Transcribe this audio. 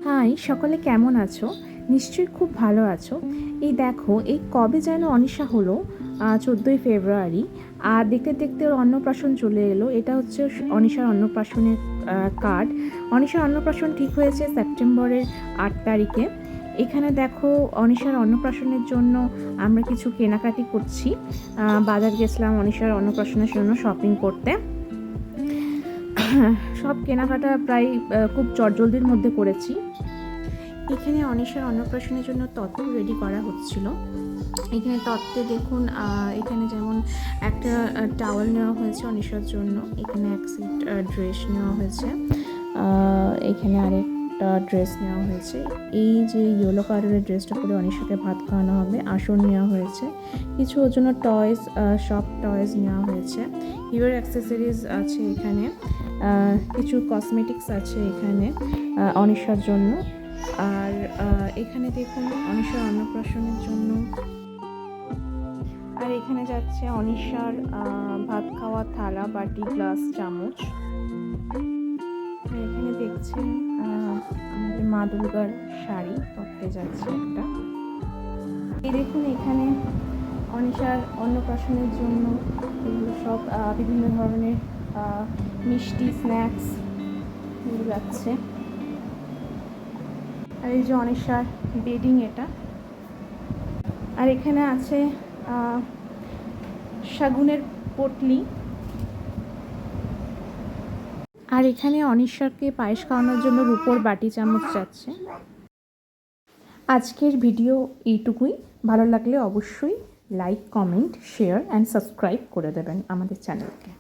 High, সকলে কেমন আছো? নিশ্চয়ই খুব ভালো আছো। এই দেখো, এই কবে যেন অনিশা হলো, 14ই ফেব্রুয়ারি। আর দেখতে দেখতে ওর অন্নপ্রাশন চলে এলো। এটা হচ্ছে অনিশার অন্নপ্রাশনের কার্ড। অনিশার অন্নপ্রাশন ঠিক হয়েছে সেপ্টেম্বরের 8 তারিখে। এখানে দেখো, অনিশার অন্নপ্রাশনের জন্য আমরা কিছু কেনাকাটি করছি। বাজার গেছিলাম অনিশার অন্নপ্রাশনের জন্য শপিং করতে। সব কেনাকাটা প্রায় খুব চটজলদির মধ্যে করেছি। এখানে অনিশার অন্নপ্রাশনের জন্য তত্ত্ব রেডি করা হচ্ছিল। এখানে তত্ত্বে দেখুন, এখানে যেমন একটা টাওয়াল নেওয়া হয়েছে অনিশার জন্য, এখানে এক সেট ড্রেস নেওয়া হয়েছে, এখানে আরেকটা ড্রেস নেওয়া হয়েছে। এই যে ইয়েলো কালারের ড্রেসটা পরে অনিশাকে ভাত খাওয়ানো হবে, আসন নেওয়া হয়েছে, কিছু ওর জন্য টয়েস, সব টয়েস নেওয়া হয়েছে, হিরোর অ্যাক্সেসরিজ আছে এখানে, কিছু কসমেটিক্স আছে এখানে অনিশার জন্য। আর এখানে দেখুন অনিশার অন্নপ্রাশনের জন্য। আর এখানে যাচ্ছে অনিশার ভাত খাওয়া থালা, বাটি, গ্লাস, চামচ। আর এখানে দেখছেন আমাদের মা দুর্গার শাড়ি পরতে যাচ্ছে একটা। এই দেখুন, এখানে অনিশার অন্নপ্রাশনের জন্য এগুলো সব বিভিন্ন ধরনের মিষ্টি, স্ন্যাক্স এগুলো যাচ্ছে। আর এই যে অনিশার বেডিং এটা। আর এখানে আছে শাগুনের পটলি। আর এখানে অনিশাকে পায়েস খাওয়ানোর জন্য রূপোর বাটি, চামচ যাচ্ছে। আজকের ভিডিও এইটুকুই। ভালো লাগলে অবশ্যই like, comment, share and subscribe করে দেবেন আমাদের চ্যানেলকে।